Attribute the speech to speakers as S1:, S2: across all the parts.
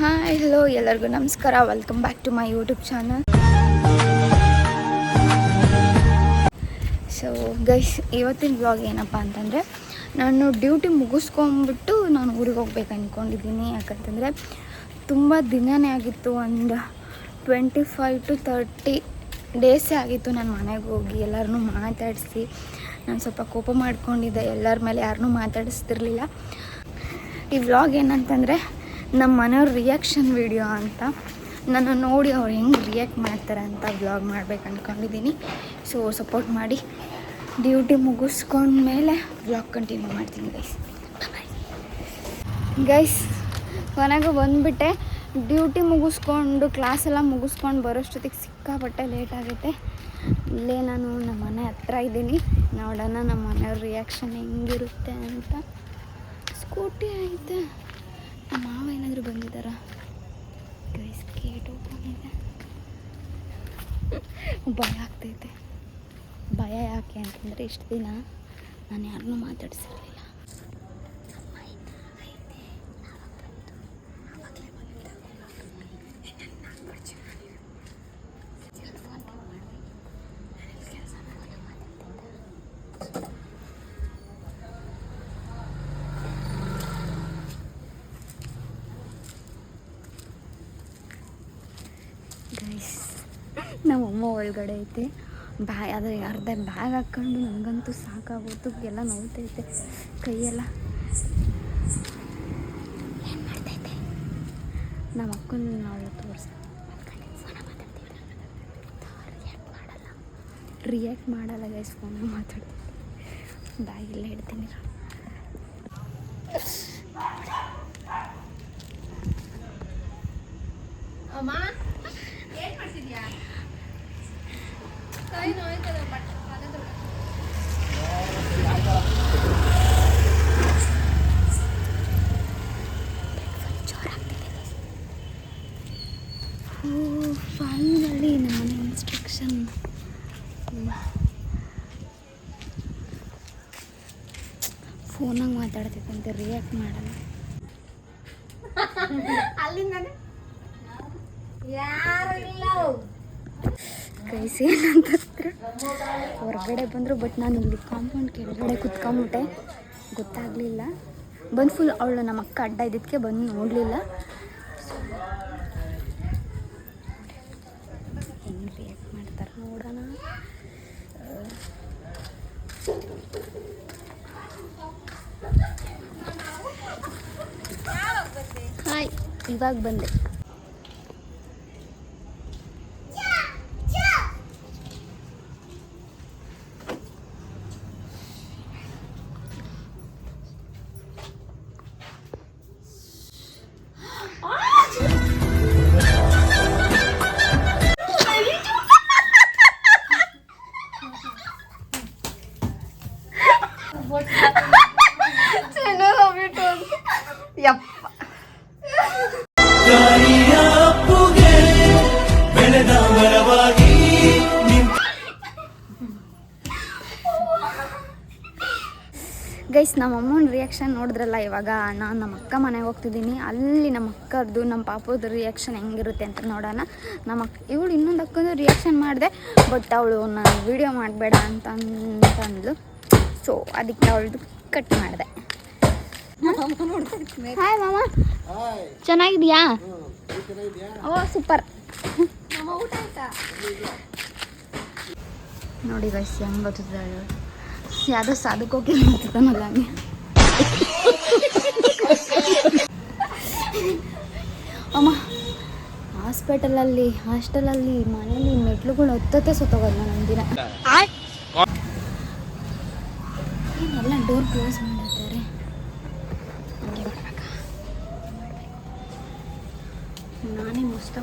S1: Hi hello ಎಲ್ಲರಿಗೂ ನಮಸ್ಕಾರ. Welcome back to my YouTube channel. So guys, ಇವತ್ತಿನ blog ಏನಪ್ಪ ಅಂತಂದರೆ, ನಾನು ಡ್ಯೂಟಿ ಮುಗಿಸ್ಕೊಂಬಿಟ್ಟು ನಾನು ಊರಿಗೆ ಹೋಗ್ಬೇಕು ಅಂದ್ಕೊಂಡಿದ್ದೀನಿ. ಯಾಕಂತಂದರೆ ತುಂಬ ದಿನವೇ ಆಗಿತ್ತು, ಒಂದು 25 to 30 ಡೇಸೇ ಆಗಿತ್ತು ನಾನು ಮನೆಗೆ ಹೋಗಿ ಎಲ್ಲರನ್ನೂ ಮಾತಾಡಿಸಿ. ನಾನು ಸ್ವಲ್ಪ ಕೋಪ ಮಾಡ್ಕೊಂಡಿದ್ದೆ, ಎಲ್ಲರ ಮೇಲೆ ಯಾರನ್ನೂ ಮಾತಾಡಿಸ್ತಿರ್ಲಿಲ್ಲ. ಈ ವ್ಲಾಗ್ ಏನಂತಂದರೆ ನಮ್ಮ ಮನೆಯವ್ರ ರಿಯಾಕ್ಷನ್ ವಿಡಿಯೋ ಅಂತ. ನನ್ನ ನೋಡಿ ಅವ್ರು ಹೆಂಗೆ ರಿಯಾಕ್ಟ್ ಮಾಡ್ತಾರೆ ಅಂತ ವ್ಲಾಗ್ ಮಾಡ್ಬೇಕು ಅಂದ್ಕೊಂಡಿದ್ದೀನಿ. ಸೊ ಸಪೋರ್ಟ್ ಮಾಡಿ. ಡ್ಯೂಟಿ ಮುಗಿಸ್ಕೊಂಡ್ಮೇಲೆ ವ್ಲಾಗ್ ಕಂಟಿನ್ಯೂ ಮಾಡ್ತೀನಿ ಗೈಸ್. ಕೊನೆಗೂ ಬಂದುಬಿಟ್ಟೆ. ಡ್ಯೂಟಿ ಮುಗಿಸ್ಕೊಂಡು ಕ್ಲಾಸೆಲ್ಲ ಮುಗಿಸ್ಕೊಂಡು ಬರೋಷ್ಟೊತ್ತಿಗೆ ಸಿಕ್ಕಾಪಟ್ಟೆ ಲೇಟ್ ಆಗುತ್ತೆ. ಇಲ್ಲೇ ನಾನು ನಮ್ಮ ಮನೆ ಹತ್ರ ಇದ್ದೀನಿ. ನೋಡೋಣ ನಮ್ಮ ಮನೆಯವ್ರ ರಿಯಾಕ್ಷನ್ ಹೆಂಗಿರುತ್ತೆ ಅಂತ. ಸ್ಕೂಟಿ ಐತೆ. ನಮ್ಮ ಮಾವ ಏನಾದರೂ ಬಂದಿದ್ದಾರ? ಗೈಸ್, ಗೇಟ್ ಓಪನ್ ಇದೆ. ಭಯ ಆಗ್ತೈತೆ. ಭಯ ಯಾಕೆ ಅಂತಂದರೆ, ಇಷ್ಟು ದಿನ ನಾನು ಯಾರನ್ನೂ ಮಾತಾಡ್ಸಿರಲಿಲ್ಲ. ಗೈಸ್, ನಮ್ಮಮ್ಮ ಒಳಗಡೆ ಐತೆ. ಅದೇ ಅರ್ಧ ಬ್ಯಾಗ್ ಹಾಕ್ಕೊಂಡು ನನಗಂತೂ ಸಾಕಾಗೋದು. ಎಲ್ಲ ನೋವ್ತೈತೆ ಕೈಯೆಲ್ಲ. ಏನು ಮಾಡ್ತೈತೆ ನಮ್ಮ ಅಕ್ಕನ ನಾವು ರಿಯಾಕ್ಟ್ ಮಾಡಲ್ಲ ಗೈಸ್. ಫೋನಾಗ ಮಾತಾಡ್ತೀನಿ. ಬ್ಯಾಗೆಲ್ಲ ಇಡ್ತೀನಿ.
S2: ಅಮ್ಮ ಏನು ಮಾಡ್ತಿದ್ಯಾ? ಕೈ ನೋಯ್ತದೆ.
S1: ಫೈನಲಿ ನನ್ನ ಇನ್ಸ್ಟ್ರಕ್ಷನ್. ಫೋನಾಗ ಮಾತಾಡ್ತಿದ್ದಂತೆ, ರಿಯಾಕ್ಟ್ ಮಾಡಲ್ಲ.
S2: ಅಲ್ಲಿಂದ ಯಾರು ಇಲ್ಲ
S1: ಗೈಸ್, ಏನಂತಂದ್ರೆ ಹೊರಗಡೆ ಬಂದರು. ಬಟ್ ನಾನು ಇಲ್ಲಿ ಕಾಂಪೌಂಡ್ ಕೆಳಗಡೆ ಕುತ್ಕೊಂಬಿಟ್ಟೆ, ಗೊತ್ತಾಗಲಿಲ್ಲ. ಬಂದು ಫುಲ್ ಅವಳು ನಮ್ಮ ಅಕ್ಕ ಅಡ್ಡ ಇದ್ದಿದ್ದಕ್ಕೆ ಬಂದು ನೋಡಲಿಲ್ಲ. ಹೆಂಗೆ ರಿಯಾಕ್ಟ್ ಮಾಡ್ತಾರೆ ನೋಡೋಣ. ಹಾಯ್, ಇವಾಗ ಬಂದೆ. ಗೈಸ್, ನಮ್ಮ ಅಮ್ಮನ ರಿಯಾಕ್ಷನ್ ನೋಡಿದ್ರಲ್ಲ. ಇವಾಗ ನಾನು ನಮ್ಮ ಅಕ್ಕ ಮನೆಗೆ ಹೋಗ್ತಿದ್ದೀನಿ. ಅಲ್ಲಿ ನಮ್ಮ ಅಕ್ಕದ್ದು ನಮ್ಮ ಪಾಪದ ರಿಯಾಕ್ಷನ್ ಹೆಂಗಿರುತ್ತೆ ಅಂತ ನೋಡೋಣ. ಇವಳು ಇನ್ನೊಂದು ಅಕ್ಕಂದು ರಿಯಾಕ್ಷನ್ ಮಾಡಿದೆ. ಬಟ್ ಅವಳು ನಾನು ವಿಡಿಯೋ ಮಾಡಬೇಡ ಅಂತಂದ್ಲು. ಸೊ ಅದಕ್ಕೆ ಅವಳದು ಕಟ್ ಮಾಡಿದೆ. ಹಾಯ್ ಮಾಮ, ಚೆನ್ನಾಗಿದೆಯಾ? ಓ ಸೂಪರ್.
S2: ಊಟ ಆಯ್ತಾ?
S1: ನೋಡಿ ಗೈಸ್, ಹೆಂಗೆ ಗೊತ್ತಿದೆ. ಯಾವುದೋ ಸಾಧಕೋಗಿ ನಿಂತಿದ್ದಾನಲ್ಲ ಹಂಗೆ. ಅಮ್ಮ, ಹಾಸ್ಟೆಲಲ್ಲಿ ಮನೇಲಿ ಮೆಟ್ಲುಗಳು ಹತ್ತತ್ತೆ ಸುತ್ತೋಗೋದು ನಾನು ದಿನ. ಎಲ್ಲ ಡೋರ್ ಕ್ಲೋಸ್ ಮಾಡಿರ್ತಾರೆ. ಹಂಗೆ ಬರ್ಬೇಕಾ? ನಾನೇ ಮಸ್ತ.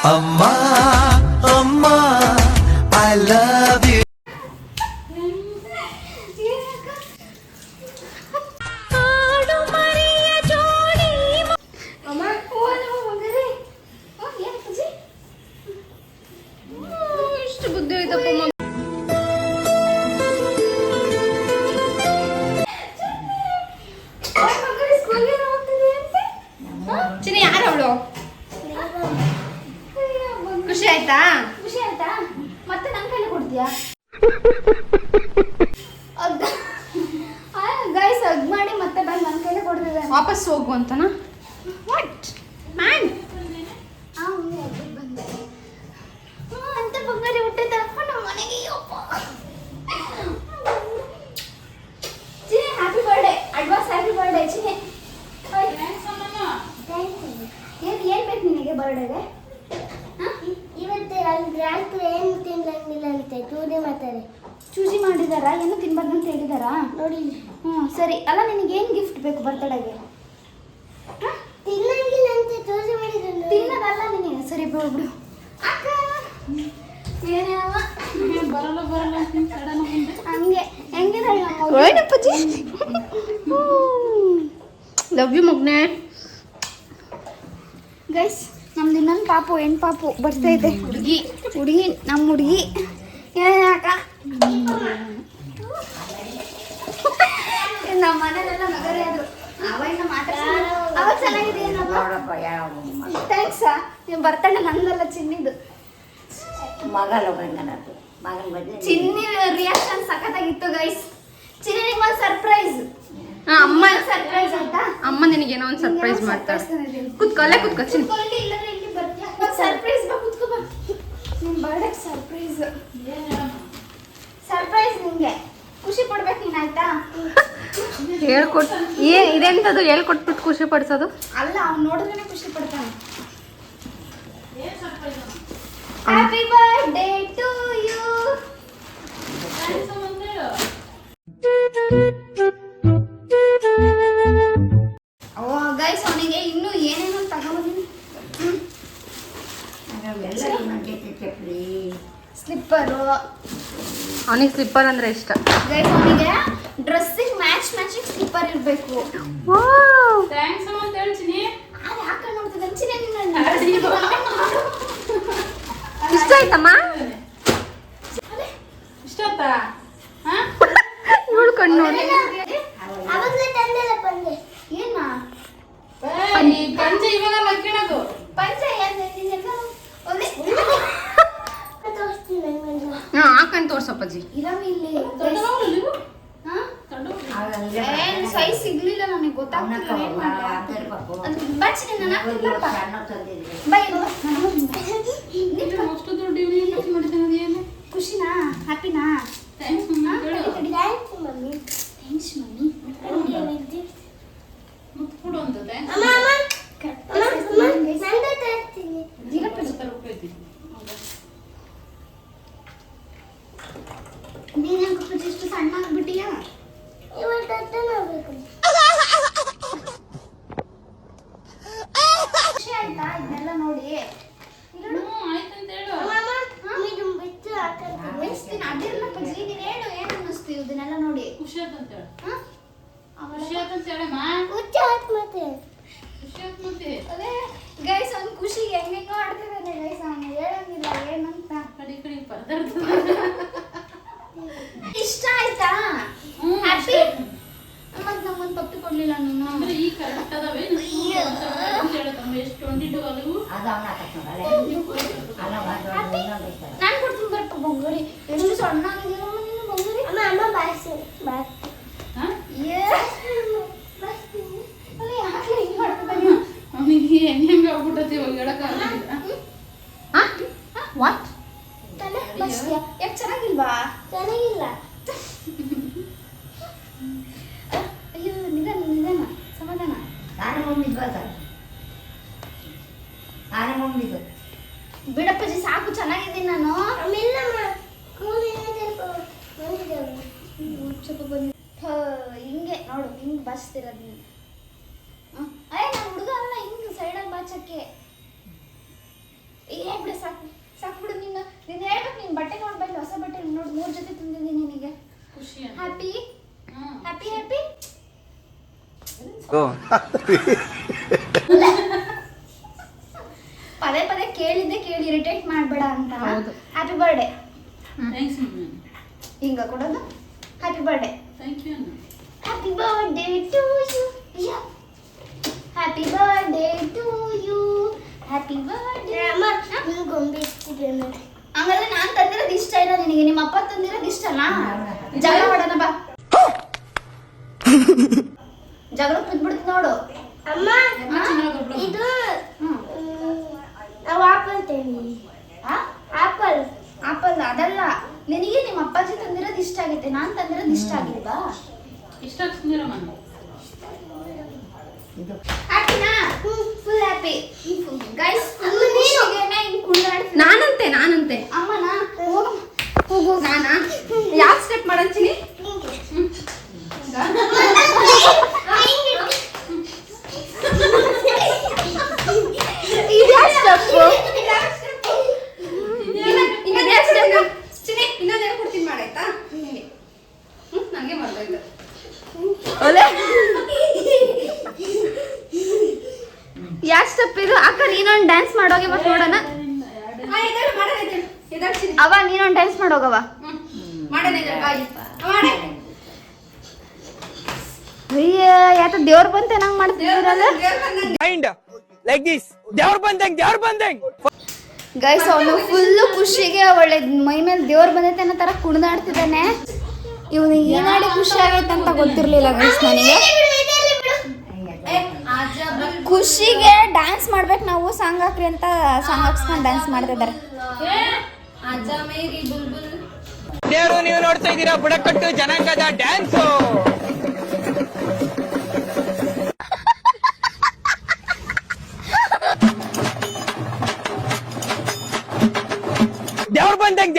S3: ಅಮ್ಮ ಅಮ್ಮ
S2: ಮುದ್ದಪ್ಪ ಮಗ. ಚಿನಿ ಯಾರು ಅವಳು? ಖುಷಿ ಆಯ್ತಾ?
S1: ಖುಷಿ ಆಯ್ತಾ? ಮತ್ತೆ ನನ್ನ ಕೈಲಿ ಕೊಡ್ತೀಯಾ? ಗೈಸ್ ಹಗ್ ಮಾಡಿ ಮತ್ತೆ ಬಂದು ನನ್ನ ಕೈಲಿ ಕೊಡ್ತಿದ್ದೆ.
S2: ವಾಪಸ್ ಹೋಗು ಅಂತನಾ? What man?
S1: ಬಂದೆ ಅಂತ ಬಂಗಾರಿ ಹುಟ್ಟೆ ತಗೊಂಡು ನಮ್ಮ ಮನೆಗೆ Chini happy birthday, advance happy birthday Chini. ಏನ್ ಬೇಕು ನಿನಗೆ ಬರ್ಡೇಗೆ?
S3: ಇವತ್ತು ರಾತ್ರಿ ಏನು ತಿನ್ನಂಗಿಲ್ಲ ಅಂತೆ ಚೂರಿ ಮಾಡ್ತಾರೆ.
S1: ಚೂಜಿ ಮಾಡಿದಾರಾ? ಏನು ತಿನ್ಬಾರ್ದು ಅಂತ ಹೇಳಿದಾರಾ?
S3: ನೋಡಿ
S1: ಸರಿ. ಅಲ್ಲ ನಿನಗೆ ಏನು ಗಿಫ್ಟ್ ಬೇಕು ಬರ್ತಡೆಗೆ?
S3: ತಿನ್ನಂಗಿಲ್ಲ ಅಂತೆ ಚೂರಿ ಮಾಡಿದ್ರು.
S1: ತಿನ್ನೋದಲ್ಲ ನಿನಗೆ. ಸರಿ ಬಿಡು. ಅಕ್ಕ ಏನೇವ
S2: ಬರಲ್ಲ
S1: ಹಂಗೆ ಹೆಂಗಿದಾಳೆ ನಮ್ಮ
S2: ಓಯ್ನಪ್ಪಜ್ಜಿ. ಲವ್ ಯು ಮಗ್ನೆ.
S1: ಗೈಸ್ ನಮ್ದು ಇನ್ನೊಂದು ಪಾಪು, ಹೆಣ್ಣು ಪಾಪು ಬರ್ತಾ ಇದೆ. ಹುಡುಗಿ ನಮ್ಮ ಹುಡುಗಿ ಯಾಕ ನಮ್ಮ ಮನೇಲೆಲ್ಲ ಮಗರೇ ಆದ್ರು. ಅವಾಗ ಮಾತಾಡ್ತಾರೆ ಅವಾಗ ಚೆನ್ನಾಗಿದೆ. ಥ್ಯಾಂಕ್ಸಾ. ನೀವು ಬರ್ತಡೆ ನಂದಲ್ಲ ಚಿನ್ನಿದು. ಚಿನ್ನಿ ರಿಯಾಕ್ಷನ್ ಸಖತ್ತಾಗಿತ್ತು ಗೈಸ್. ಚಿನ್ನಿ ನಿಮ್ಮ ಸರ್ಪ್ರೈಸ್.
S2: ಅಮ್ಮ
S1: ಸರ್ಪ್ರೈಸ್ ಆಯ್ತಾ?
S2: ಅಮ್ಮ ನಿನಗೇನೋ ಒಂದು ಸರ್ಪ್ರೈಸ್ ಮಾಡ್ತಾಳೆ. ಕುತ್ಕೊಲ್ಲೇ ಕುತ್ಕೊ ಚಿನಿ.
S1: ಸರ್ಪ್ರೈಸ್ ಬಾ ಕುತ್ಕೋ ಬಾ. ನಿನ್ ಬರ್ಡೇ ಸರ್ಪ್ರೈಸ್. ಸರ್ಪ್ರೈಸ್ ನಿಂಗೆ. ಖುಷಿ ಪಡ್ಬೇಕು ನೀನ್ ಆಯ್ತಾ?
S2: ಹೇಳ್ಕೊಟ್ ಇದೆಂತದು ಹೇಳ್ಕೊಟ್ಬಿಟ್ಟು ಖುಷಿ ಪಡಿಸೋದು?
S1: ಅಲ್ಲ ಅವ್ನು ನೋಡಿದ್ರೆ ಖುಷಿ ಪಡ್ತಾನೆ. Happy birthday to you. Guys ಅವನಿಗೆ ಇನ್ನೂ ಏನೇನೋ ತಗೊಂಡ್ಬಂದಿನಿ. ಸ್ಲಿಪ್ಪರು.
S2: ಅವನಿಗೆ ಸ್ಲಿಪ್ಪರ್ ಅಂದ್ರೆ ಇಷ್ಟ.
S1: ಗೈಸ್ ಅವನಿಗೆ ಡ್ರೆಸ್ಸಿಗೆ ಮ್ಯಾಚಿಂಗ್ ಸ್ಲಿಪ್ಪರ್ ಇರಬೇಕು.
S2: ಥ್ಯಾಂಕ್ಸ್ ಅಮ್ಮ ಅಂತ ಹೇಳ್ತೀನಿ.
S1: ಅದು ಹಾಕೊಂಡು ನೋಡ್ತಿದ್ದೆ ಚಿನ್ನಿ
S2: ಇಷ್ಟ ಆಯ್ತಮ್ಮ? ಇಷ್ಟ ಆಯ್ತಾ? ಇವಳು ಕಣ್ಣು ನೋಡಿ.
S3: ಅವಾಗಲೇ ತಂದೆಲ್ಲ ಬಂದೆ.
S1: ಏನ
S2: ಪಂಚೆ ಇವಾಗ ಲಕ್ಕಣದು.
S1: ಪಂಚ
S3: ತೋರಿಸ್ತೀನಿ ನಂಗೆ.
S2: ಹಾಕಂತ ತೋರ್ಸಪ್ಪಜ್ಜಿ.
S1: ಇರಮ್ಮ ಇಲ್ಲಿ ಸೈಜ್ ಸಿಗ್ಲಿಲ್ಲ ನನಗೆ ಗೊತ್ತಾಗ್ತಿಲ್ಲ. ಖುಷಿನಾ? ಹ್ಯಾಪಿನಾ?
S3: Thanks mummy.
S1: Thanks mummy.
S2: ಮುತ್ಕೊಡು ಅಂತ
S3: ಅಮ್ಮ ಅಮ್ಮ ನಂದು ತರ್ತೀನಿ.
S1: ನೀನು ಇಷ್ಟು ಸಣ್ಣ ಆಗ್ಬಿಟ್ಟಿಯಾ?
S3: ಇವತ್ತು ಅರ್ಥ ಮಾಡ್ಬೇಕು.
S1: ಖುಷಿ ಆಯ್ತಾ ಇದನ್ನೆಲ್ಲ ನೋಡಿ?
S2: ಆಯ್ತಂತ ಹೇಳು.
S3: ಅಮ್ಮ ಇದು ಬಿಟ್ಟು ಹಾಕಂತೀನಿ.
S1: ಬೆಳೆಸ್ತೀನಿ ಅದಿರಲ್ಲ ಪಜ್ಜಿ. ನೀನು ಹೇಳು ಏನು ಅನ್ನಿಸ್ತು ಇದನ್ನೆಲ್ಲ ನೋಡಿ?
S2: ಖುಷಿ ಆಯ್ತಂತ ಹೇಳು.
S1: ಅವೆಲ್ಲ
S2: ಖುಷಿ ಆಯ್ತಂತ ಹೇಳಮ್ಮ.
S3: ಹುಚ್ಚ ಹಾಕಿ ಮತ್ತೆ
S2: ಖುಷಿ ಆಯ್ತು ಮತ್ತೆ.
S1: ಅದೇ ಗೈಸ್ ಅವ್ನು ಖುಷಿಗೆ ಹೆಂಗೆಂಗೋ ಆಡ್ತಿದ್ದಾನೆ ಗೈಸ್. ಅವನು ಹೇಳಂಗಿಲ್ಲ ಏನಂತ.
S2: ಕಡಿ ಪರದಾಡ್ತದೆ.
S1: ಇಷ್ಟ ಆಯ್ತಾ? ಹ್ಯಾಪಿ. ಮತ್ತೆ ನಮ್ಮೊಂದು ಪಪ್ಪಿ ಕೊಡ್ಲಿಲ್ಲ ನೀನು.
S2: ಅಂದ್ರೆ ಈ ಕರೆಕ್ಟ್ ಅದಾವೆ ಹೇಳತ್ತಮ್ಮ. ಎಷ್ಟು 22 ಅಲವು
S1: ನಾನು ಕೊಡ್ತೀನಿ ಬಟ್ ಬಂಗಾರಿ. ಎಷ್ಟು ಸಣ್ಣ ಆಗಿದೆಯಲ್ಲ ನೀನು ಬಂಗಾರಿ.
S3: ಅಮ್ಮ ಅಮ್ಮ ಬಾಯಿಸಿ ಬಾಯ್.
S1: ಅಲ್ಲ ಯಾಕೆ ಹಿಂಗೆ ಮಾಡ್ತಿದ್ದಾನೆ?
S2: ಅವನಿಗೆ ಹೆಂಗೆ ಆಗ್ಬಿಟ್ಟತಿ ಇವಾಗ ಹೇಳಕ್ಕಾಗಲ್ಲ.
S1: ವಾಟ್ ತಲೆ ಬಸ್ಗೆ ಯಾಕೆ ಚೆನ್ನಾಗಿಲ್ವಾ?
S3: ಚೆನ್ನಾಗಿಲ್ಲ.
S1: ಅಯ್ಯೋ ನಿಧಾನ ಸಮಾಧಾನ. ಬಿಡಪ್ಪಜಿ ಸಾಕು, ಚೆನ್ನಾಗಿದ್ದೀನಿ ನಾನು.
S3: ಆಮೇಲಮ್ಮ ಕೂಲಿ
S1: ಹಿಂಗೆ ನೋಡು, ಹಿಂಗೆ ಬಸ್ತಿರೋದು ನೀನು. ಅಯ್ಯ ನಾನು ಹುಡುಗ ಅಲ್ಲ ಹಿಂಗೆ ಸೈಡಲ್ಲಿ ಬಾಚಕ್ಕೆ. ಬಿಡು ಸಾಕು ಬಿಡು. ನೀನು ಹೇಳ್ಬೇಕು. ನೀನು ಬಟ್ಟೆ ನೋಡ್ಬೇಕು, ಹೊಸ ಬಟ್ಟೆ ನೋಡಿ 3 ಜೊತೆ ತಂದಿದ್ದೀನಿ ನಿನಗೆ.
S2: ಖುಷಿ
S1: ಹ್ಯಾಪಿ. ಪದೇ ಕೇಳಿ ಇರಿಟೇಟ್ ಮಾಡಬೇಡ ಅಂತ. Happy birthday.
S2: Thanks mummy.
S1: ಹಿಂಗ ಕೊಡೋದು ಹ್ಯಾಪಿ ಬರ್ಡೇ.
S2: ಥ್ಯಾಂಕ್ ಯು ಅಣ್ಣ.
S1: Happy birthday to you. Happy birthday to you. Happy birthday.
S3: ಅಮ್ಮ ನಿಮ್ಗೆ ಗೊಂಬೆ ಇಷ್ಟಿದೆ ನೋಡಿ.
S1: ಹಂಗಾದ್ರೆ ನಾನ್ ತಂದಿರೋದು ಇಷ್ಟ ಇಲ್ಲ ನಿನಗೆ, ನಿಮ್ಮ ಅಪ್ಪ ತಂದಿರೋದು ಇಷ್ಟ ಅಲ್ಲ. ಜಗಳ ಮಾಡೋಣ ಬಾ. ಜಗಳ ಬಿದ್ಬಿಡ್ತು ನೋಡು.
S3: ಅಮ್ಮ ಇದು ನಾವು ಆಪಲ್ ತೇವಿ. ಆಪಲ್
S1: ಆಪಲ್ ಅದಲ್ಲ, ನಿನಗೆ ನಿಮ್ಮ ಅಪ್ಪಾಜಿ ತಂದಿರೋದು ಇಷ್ಟ ಆಗೈತೆ, ನಾನ್ ತಂದಿರೋದು ಇಷ್ಟ ಆಗಿಲ್ವಾ?
S2: ಇಷ್ಟ ಆಗ್ತಿದ್ದೀರಾ ಮನೆ?
S1: ಹ್ಯಾಪಿನಾ? Full happy guys. ನಾನಂತೆ ಅಮ್ಮನ ಹೋಗು. ನಾನಾ ಯಾವ ಸ್ಟೆಪ್ ಮಾಡಂತೀನಿ? ಇನ್ನೊಂದೇನು ಕೊಡ್ತೀನಿ ಮಾಡಾಯ್ತಾ? ನಂಗೆ ಮಾಡ್ಬೇಕು. ಯಾವ ಸ್ಟೆಪ್ ಇದು? ಅಕ್ಕ ನೀನೊಂದು ಡ್ಯಾನ್ಸ್ ಮಾಡೋಗಿ ಮತ್ತೆ ನೋಡೋಣ. ಅವ ನೀನೊಂದು ಡ್ಯಾನ್ಸ್ ಮಾಡೋಗವ. ಅಯ್ಯ ಯಾತ ದೇವ್ರ ಬಂತೆ ನಂಗೆ ಮಾಡ್ತಿದ್ದೀರಲ್ಲ ಗೈಸ್. ಅವನು ಫುಲ್ಲು ಖುಷಿಗೆ ಒಳ್ಳೆ ಮೈ ಮೇಲೆ ದೇವ್ರ ಬಂದೈತೆ ಅನ್ನೋ ತರ ಕುಣಿದಾಡ್ತಿದ್ದಾನೆ. ಇವನು ಏನಾಡಿ ಖುಷಿ ಆಗೈತೆ ಅಂತ ಗೊತ್ತಿರ್ಲಿಲ್ಲ ಗೈಸ್ ನನಗೆ. ಖುಷಿಗೆ ಡ್ಯಾನ್ಸ್ ಮಾಡ್ಬೇಕು ನಾವು, ಸಾಂಗ್ ಹಾಕ್ರಿ ಅಂತ ಸಾಂಗ್ ಹಾಕ್ಸ್ಕೊಂಡು ಡ್ಯಾನ್ಸ್ ಮಾಡ್ತಿದ್ದಾರೆ.
S4: ನೀವು ನೋಡ್ತಾ ಇದ್ದೀರಾ ಬುಡಕಟ್ಟು ಜನಾಂಗದ ಡ್ಯಾನ್ಸ್. ದೇವ್ರ ಬಂದಂಗ್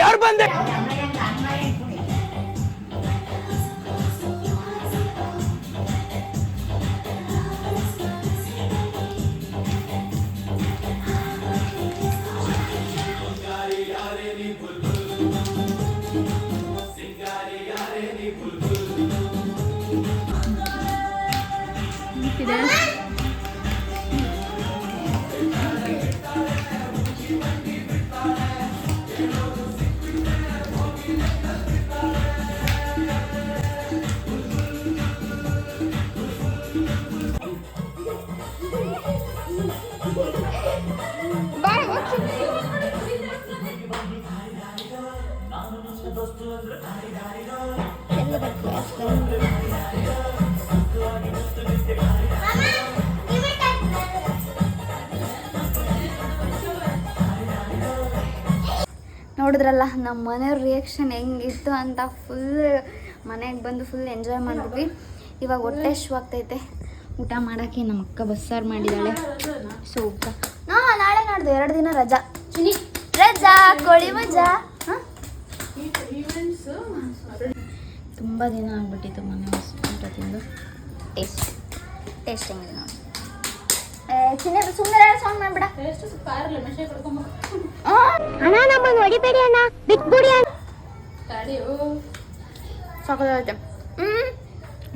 S1: ನೋಡಿದ್ರಲ್ಲ ನಮ್ಮ ಮನೆಯವ್ರ ರಿಯಾಕ್ಷನ್ ಹೆಂಗಿತ್ತು ಅಂತ. ಫುಲ್ ಮನೆಗೆ ಬಂದು ಫುಲ್ ಎಂಜಾಯ್ ಮಾಡಿದ್ವಿ. ಇವಾಗ ಹೊಟ್ಟೆ ಆಗ್ತೈತೆ. ಊಟ ಮಾಡೋಕ್ಕೆ ನಮ್ಮ ಅಕ್ಕ ಬಸ್ಸಾರು ಮಾಡಿದ್ದಾಳೆ. ಸೊ ನಾಳೆ ನಾಡ್ದು 2 ದಿನ ರಜಾ. ರಜಾ ಕೋಳಿ ಮಜಾ. ತುಂಬ ದಿನ ಆಗ್ಬಿಟ್ಟಿತ್ತು ಮನೆ ಊಟ ತಿಂದು. ಟೇಸ್ಟ್ ಹೆಂಗಿದೆ ನೋಡಿ. ಸುಮ್ಮನೆ ಸಾಂಗ್ ಮಾಡ್ಬಿಡ.
S3: ಅಣ್ಣ ನಮ್ಮನ್ನು ಹೊಡಿಬೇಡಿ ಅಣ್ಣ, ಬಿಟ್ಬಿಡಿ ಅಣ್ಣ.
S1: ಸಾಕಾಗೈತೆ.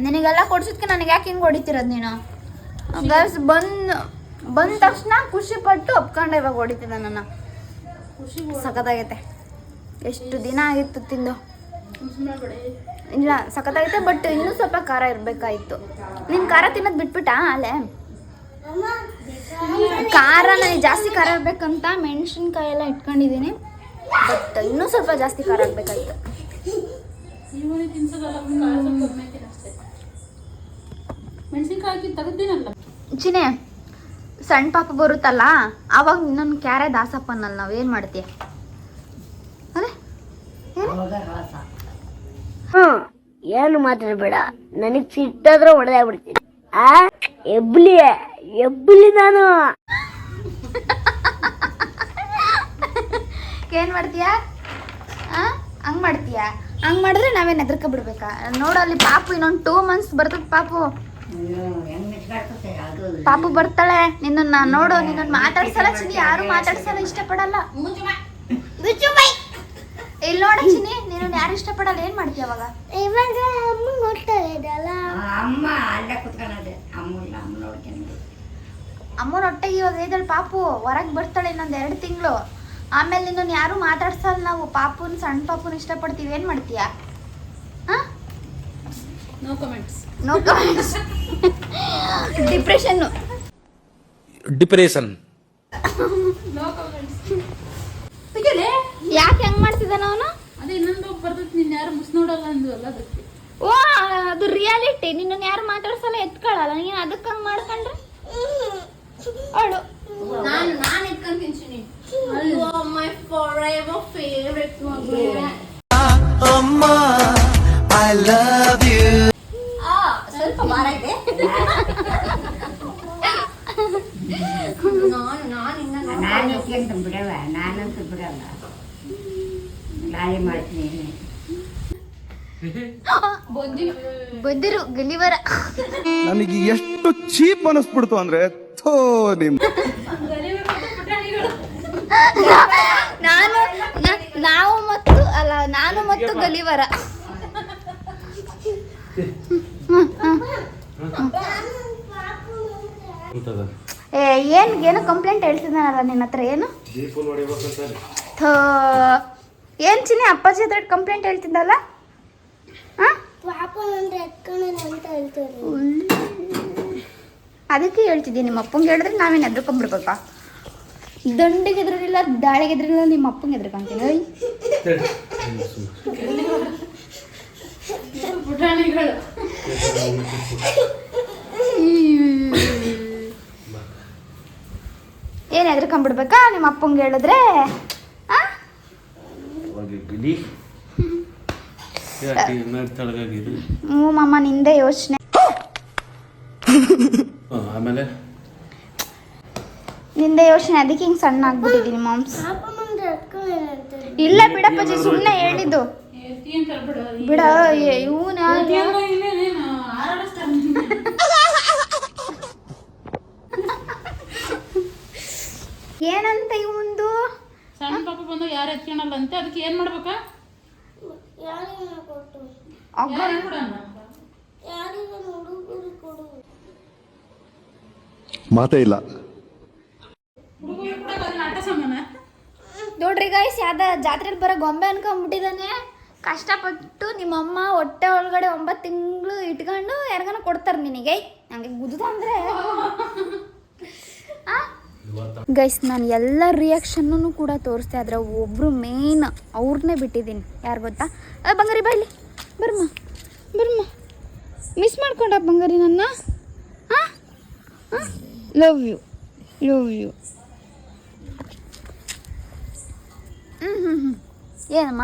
S1: ನಿನಗೆಲ್ಲ ಕೊಡ್ಸಿದ್ಕೆ ನನಗೆ ಯಾಕೆ ಹಿಂಗೆ ಹೊಡಿತಿರೋದು ನೀನು? ಗರ್ಲ್ಸ್ ಬಂದ ತಕ್ಷಣ ಖುಷಿ ಪಟ್ಟು ಒಪ್ಕೊಂಡೆ ಇವಾಗ ಹೊಡಿತಿದ್ದ ನನ್ನ. ಸಖತ್ತಾಗೈತೆ. ಎಷ್ಟು ದಿನ ಆಗಿತ್ತು ತಿಂದು. ಇಲ್ಲ ಸಖತ್ತಾಗೈತೆ, ಬಟ್ ಇನ್ನೂ ಸ್ವಲ್ಪ ಖಾರ ಇರಬೇಕಾಗಿತ್ತು. ನೀನು ಖಾರ ತಿನ್ನೋದು ಬಿಟ್ಬಿಟ್ಟಾ ಅಲ್ಲೇ? ಖಾರ ನನಗೆ ಜಾಸ್ತಿ ಖಾರ ಇರ್ಬೇಕಂತ ಮೆಣಸಿನ್ಕಾಯಿ ಎಲ್ಲ ಇಟ್ಕೊಂಡಿದ್ದೀನಿ, ಬಟ್ ಇನ್ನೂ ಸ್ವಲ್ಪ ಜಾಸ್ತಿ ಖಾರ ಆಗಬೇಕಾಗಿತ್ತು. ಚಿನೆ ಸಣ್ಣ ಪಾಪ ಬರುತ್ತಲ್ಲ ಅವಾಗ ನನ್ನ ಕ್ಯಾರೆ ದಾಸಪ್ಪನಲ್ಲ ನಾವು ಏನು ಮಾಡ್ತೀಯ? ಅದೇ
S3: ಏನು ಮಾತಾಡ್ಬೇಡ, ನನಗೆ ಸಿಟ್ಟಾದ್ರೆ ಹೊಡೆದಾಗ್ಬಿಡ್ತೀನಿ. ಎಬ್ಬಲಿ ನಾನು.
S1: ಏನು ಮಾಡ್ತೀಯಾ? ಹಂಗೆ ಮಾಡ್ತೀಯಾ? ಹಂಗೆ ಮಾಡಿದ್ರೆ ನಾವೇನು ಎದ್ರಕ ಬಿಡ್ಬೇಕಾ? ನೋಡು ಅಲ್ಲಿ ಪಾಪು ಇನ್ನೊಂದು 2 months ಬರ್ತದೆ. ಪಾಪು ಬರ್ತಾಳೆ. ನಿನ್ನ ನೋಡು, ನಿನ್ನ ಮಾತಾಡ್ಸಲ್ಲ ಚಿನಿ, ಯಾರು ಮಾತಾಡ್ಸಲ್ಲ, ಇಷ್ಟಪಡಲ್ಲ. ಇಲ್ಲಿ ನೋಡ ಚಿನಿ, ನೀನು ಯಾರು ಇಷ್ಟಪಡಲ್ಲ. ಏನ್ ಮಾಡ್ತೀಯ ಅವಾಗ?
S3: ಇವಾಗ ಅಮ್ಮ ನೋಡ್ತಾಯಿದ್ದಲ್ಲ,
S5: ಅಮ್ಮ ಅಲ್ಲೇ ಕುತ್ಕೊಳ್ಳೋದೆ. ಅಮ್ಮನ
S1: ಅಮ್ಮನ ಹೊಟ್ಟೆಗೆ ಇವಾಗ ಇದ್ದಳು ಪಾಪು, ಹೊರಗೆ ಬರ್ತಾಳೆ ಇನ್ನೊಂದು 2 ತಿಂಗಳು. ಆಮೇಲೆ ನಿನ್ನನ್ನು ಯಾರು ಮಾತಾಡ್ಸಲ್ಲ ನಾವು. ಪಾಪುನ್ ಸಣ್ಣ ಪಾಪುನ್ ಇಷ್ಟಪಡ್ತೀವಿ. ಏನು ಮಾಡ್ತೀಯಾ? ಹಾಂ,
S2: ನೋ ಕಮೆಂಟ್ಸ್.
S1: No comments. ಡಿಪ್ರೆಷನ್ನು.
S2: No comments.
S1: ಯಾಕೆ ಹೆಂಗ್ ಮಾಡ್ತಿದ್ದಾನ ಅವನು?
S2: ಅದೇ ಇನ್ನೊಂದು ಬರ್ತೈತಿ, ನಿನ್ನ ಯಾರು ಮುಸ್ ನೋಡಲ್ಲ ಅಂದ್ವಲ್ಲ ಅದಕ್ಕೆ.
S1: ಓ, ಅದು ರಿಯಾಲಿಟಿ. ನಿನ್ನನ್ನು ಯಾರು ಮಾತಾಡ್ಸಲ್ಲ, ಎತ್ಕೊಳ್ಳಲ್ಲ. ನೀನು ಅದಕ್ಕೆ ಹಂಗೆ ಮಾಡ್ಕೊಂಡ್ರೆ ಅವಳು
S2: ನಾನು ಎತ್ಕೊಂಡು ತಿಂತೀನಿ. ಮೈ ಫಾರೆವರ್ ಫೇವರೇಟ್ ಮಗಳು.
S6: ಅಮ್ಮ ಐ ಲವ್ ಯು.
S2: ಸ್ವಲ್ಪ ಭಾರ ಇದೆ.
S5: ನಾನು ಎತ್ಕೊಂತ ಬಿಡವ, ನಾನಂತೂ ಬಿಡಲ್ಲ. ಲಾಳಿ ಮಾಡ್ತೀನಿ.
S1: ಬದಿರು ಗಲಿವರ.
S7: ನನಗೆ ಎಷ್ಟು ಚೀಪ್ ಅನಿಸ್ಬಿಡ್ತು ಅಂದ್ರೆ ಥೋ ನಿಮ್
S1: ನಾನು ಮತ್ತು ಗಲಿವರ. ಏನು ಕಂಪ್ಲೇಂಟ್ ಹೇಳ್ತಿದ್ದಾನಲ್ಲ ನಿನ್ನ ಹತ್ರ? ಏನು ಏನ್ ಚಿನ್ನಿ ಅಪ್ಪಾಜಿ ಹತ್ರ ಕಂಪ್ಲೇಂಟ್ ಹೇಳ್ತಿದ್ದಲ್ಲ? ಅದಕ್ಕೆ ಹೇಳ್ತಿದ್ದೀನಿ, ನಿಮ್ಮ ಅಪ್ಪಂಗೆ ಹೇಳಿದ್ರೆ ನಾವೇನು ಎದ್ರಕೊಂಡ್ಬಿಡ್ಬೇಕಾ? ದಂಡಿಗೆ ಎದ್ರಿಲ್ಲ, ದಾಳಿಗೆ ಎದ್ರಿಲ್ಲ, ನಿಮ್ಮ ಅಪ್ಪಂಗೆ ಎದ್ರಕೊಂತೀನಿ.
S2: ಪುಟಾಣಿಗಳು.
S1: ಏನು ಎದ್ರಕೊಂಡ್ಬಿಡ್ಬೇಕಾ ನಿಮ್ಮ ಅಪ್ಪಂಗೆ ಹೇಳಿದ್ರೆ? ಹ್ಞೂ ಮಾಮ, ನಿಂದೆ ಯೋಚನೆ.
S8: ಆಮೇಲೆ
S1: ನಿಂದೆ ಯೋಚನೆ, ಅದಕ್ಕೆ ಹಿಂಗೆ ಸಣ್ಣ ಆಗ್ಬಿಟ್ಟಿದ್ದೀನಿ ಮಾಮ್ಸ್. ಇಲ್ಲ ಬಿಡಪ್ಪಾಜಿ, ಸುಮ್ಮನೆ ಹೇಳಿದ್ದು. ಬಿಡ ಇವನ ಏನಂತ ಇವಂದು.
S2: ಸಣ್ಣ ಪಾಪ ಬಂದಾಗ ಯಾರು ಎತ್ಕೊಳಲ್ಲ ಅಂತೆ, ಅದಕ್ಕೆ ಏನ್ ಮಾಡ್ಬೇಕಾ?
S7: ಮಾತೇ ಇಲ್ಲ.
S2: ಆಟ ಸಾಮಾನ
S1: ನೋಡ್ರಿ ಗೈಸ್, ಯಾವ್ದ ಜಾತ್ರೆಲಿ ಬರೋ ಗೊಂಬೆ ಅನ್ಕೊಂಡ್ಬಿಟ್ಟಿದ್ದಾನೆ. ಕಷ್ಟಪಟ್ಟು ನಿಮ್ಮಮ್ಮ ಹೊಟ್ಟೆ ಒಳಗಡೆ 9 ತಿಂಗಳು ಇಟ್ಕೊಂಡು ಯಾರಿಗಾನ ಕೊಡ್ತಾರೆ ನಿನಗೆ. ನಂಗೆ ಗುದ್ದ ಅಂದ್ರೆ ಗೈಸ್, ನಾನು ಎಲ್ಲ ರಿಯಾಕ್ಷನ್ನೂ ಕೂಡ ತೋರಿಸ್ದೆ. ಆದರೆ ಒಬ್ಬರು ಮೇನ್ ಅವ್ರನ್ನೇ ಬಿಟ್ಟಿದ್ದೀನಿ. ಯಾರು ಗೊತ್ತಾ? ಬಂಗಾರಿ ಬಾ ಇಲ್ಲಿ, ಬರ್ಮ ಬರ್ಮ. ಮಿಸ್ ಮಾಡ್ಕೊಂಡ ಬಂಗಾರಿ ನನ್ನ. ಹಾಂ, ಲವ್ ಯು, ಲವ್ ಯು. ಏನಮ್ಮ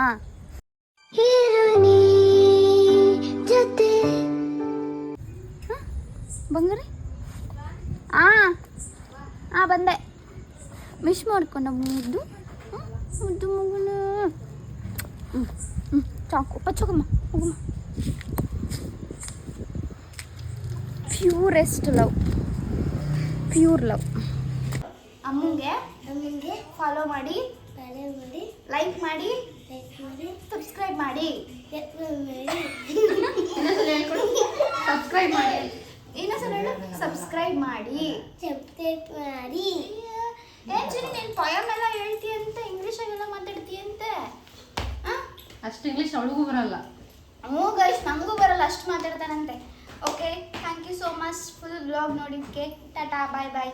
S1: ಬಂಗಾರಿ? ಬಂದೆ. ಮಿಸ್ ಮಾಡ್ಕೊಂಡ ಮುದ್ದು ಮುದ್ದು ಮಗನ. ಚಾಕು ಪಚ್ಚೋಗಮ್ಮ, ಹೋಗಮ್ಮ. Purest love, pure love. ಅಮ್ಮಂಗೆ ಫಾಲೋ ಮಾಡಿ, ಲೈಕ್ ಮಾಡಿ, ಸಬ್ಸ್ಕ್ರೈಬ್ ಮಾಡಿ. ಸಬ್ಸ್ಕ್ರೈಬ್ ಮಾಡಿ. ಇನ್ನೊಂದ್ಸಲ ಹೇಳು, ಸಬ್ಸ್ಕ್ರೈಬ್ ಮಾಡಿ. ಏನ್ ಚಿನ್ನಿ, ನೀನು ಪೊಯಮ್ ಎಲ್ಲ ಹೇಳ್ತೀಯಂತೆ, ಇಂಗ್ಲೀಷಾಗೆಲ್ಲ ಮಾತಾಡ್ತೀಯಂತೆ.
S2: ಅಷ್ಟು ಇಂಗ್ಲೀಷ್ ಅವಳಿಗೂ ಬರಲ್ಲ.
S1: ಹ್ಞೂ ಗೈಸ್, ನಮಗೂ ಬರಲ್ಲ, ಅಷ್ಟು ಮಾತಾಡ್ತಾನಂತೆ. Okay, thank you so much full vlog ನೋಡಿದ್ದಕ್ಕೆ. ಟಾಟಾ, ಬಾಯ್ ಬಾಯ್.